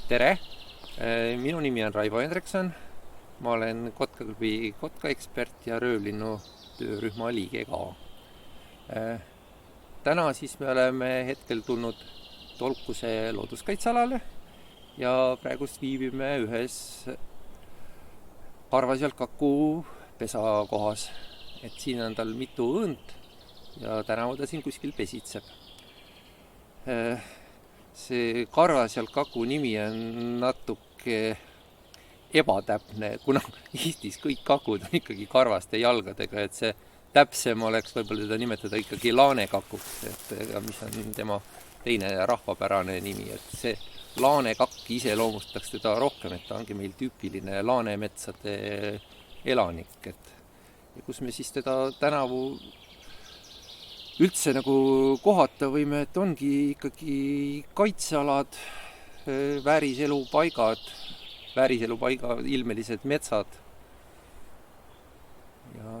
Tere! Minu nimi on Raivo Hendrikson. Ma olen Kotkaklubi kotkaekspert ja röövlinnu töörühma liige ka. Täna siis me oleme hetkel tulnud Tolkuse looduskaitsealale ja praegust viibime ühes karvasjalkaku pesakohas. Et siin on tal mitu õõnt ja tänavu ta siin kuskil pesitseb. See karvasjalkaku nimi on natuke ebatäpne, kuna Eestis kõik kakud on ikkagi karvaste jalgadega, et see täpsem oleks võib-olla teda nimetada ikkagi laanekakuks, mis on tema teine rahvapärane nimi, et see laanekakk iseloomustaks teda rohkem, et ta ongi meil tüüpiline laanemetsade elanik, ja kus me siis teda tänavu üldse nagu kohata võime, et ongi ikkagi kaitsealad, vääriselupaiga ilmelised metsad. Ja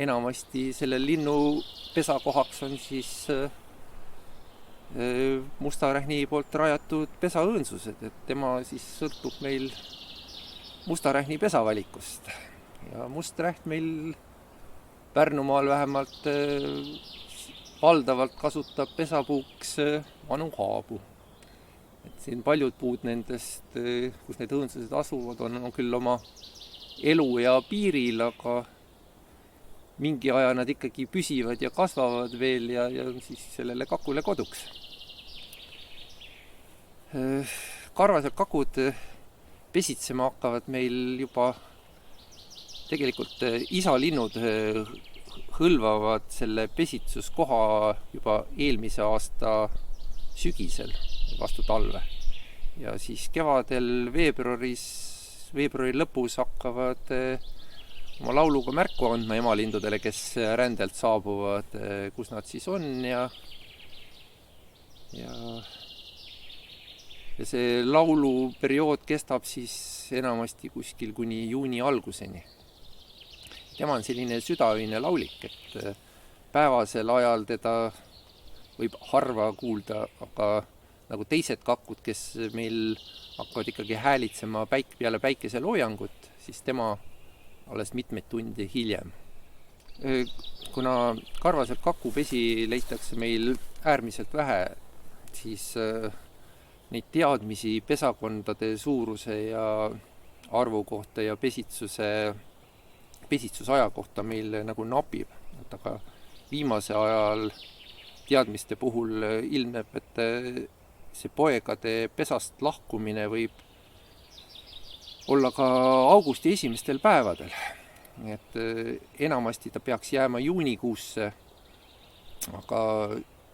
enamasti selle linnu pesakohaks on siis mustarähni poolt rajatud pesaõõnsused, et tema siis sõltub meil mustarähni pesavalikust. Ja musträhn meil Pärnumaal vähemalt valdavalt kasutab pesapuuks vanu haabu. Et siin paljud puud nendest, kus need õõnsused asuvad, on küll oma eluea piiril, aga mingi aja nad ikkagi püsivad ja kasvavad veel ja siis sellele kakule koduks. Karvasjalkakud pesitsema hakkavad meil juba tegelikult isalinnud hõlvavad selle pesitsuskoha juba eelmise aasta sügisel vastu talve. Ja siis kevadel veebruari lõpus hakkavad oma lauluga märku andma emalindudele, kes rändelt saabuvad, kus nad siis on ja see lauluperiood kestab siis enamasti kuskil kuni juuni alguseni. Tema on selline südaöine laulik, et päevasel ajal teda võib harva kuulda, aga nagu teised kakud, kes meil hakkavad ikkagi häälitsema peale päikeseloojangut, siis tema alles mitmeid tunde hiljem. Kuna karvasjalkakupesi leitakse meil äärmiselt vähe, siis neid teadmisi pesakondade suuruse ja arvu kohta ja pesitsusaja kohta meil nagu napib, aga viimase ajal teadmiste puhul ilmneb, et see poegade pesast lahkumine võib olla ka augusti esimestel päevadel. Et enamasti ta peaks jääma juunikuusse, aga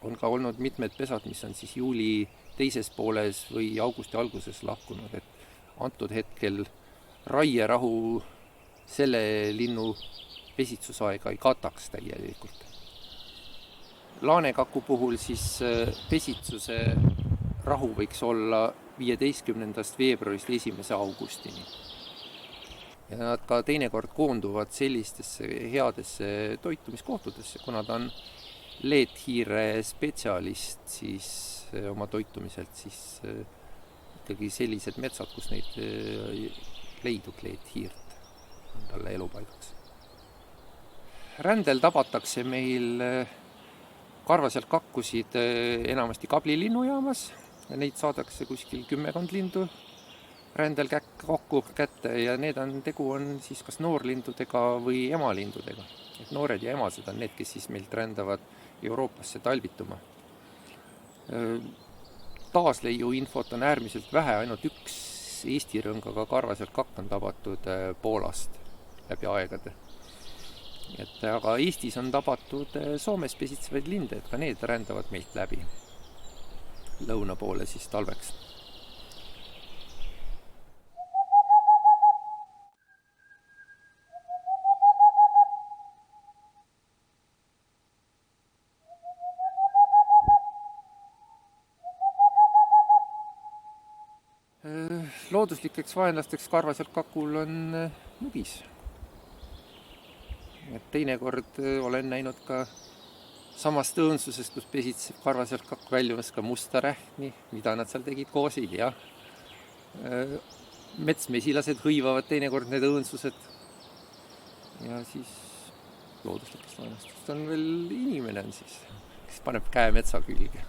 on ka olnud mitmed pesad, mis on siis juuli teises pooles või augusti alguses lahkunud, et antud hetkel raierahu selle linnu pesitsusaega ei kataks täielikult. Laanekaku puhul siis pesitsuse rahu võiks olla 15. veebruarist 1. augustini. Ja nad ka teinekord koonduvad sellistesse headesse toitumiskohtadesse, kuna ta on leethiire spetsialist siis oma toitumiselt, siis ikkagi sellised metsad, kus neid leidub leethiirt, on talle elupaigaks. Rändel tabatakse meil karvasjalkakkusid enamasti Kabli linnujaamas. Neid saadakse kuskil 10 lindu rändel kokku kätte ja tegu on siis kas noorlindudega või emalindudega. Et noored ja emased on need, kes siis meilt rändavad Euroopasse talvituma. Taasleiu infot on äärmiselt vähe, ainult üks Eesti rõngaga karvasjalkakk on tabatud Poolast läbi aegade. Aga Eestis on tabatud Soomes pesitsevaid linde, et ka need rändavad meilt läbi lõuna poole siis talveks. Looduslikeks vaenlasteks karvasjalkakul on nugis. Teinekord olen näinud ka samast õõnsusest, kus pesitseb karvasjalkakk väljumas ka musta rähni, mida nad seal tegid koos hilja. Metsmesilased hõivavad teinekord need õõnsused. Ja siis looduslikest laenustest on veel inimene on siis, kes paneb käe metsa külge.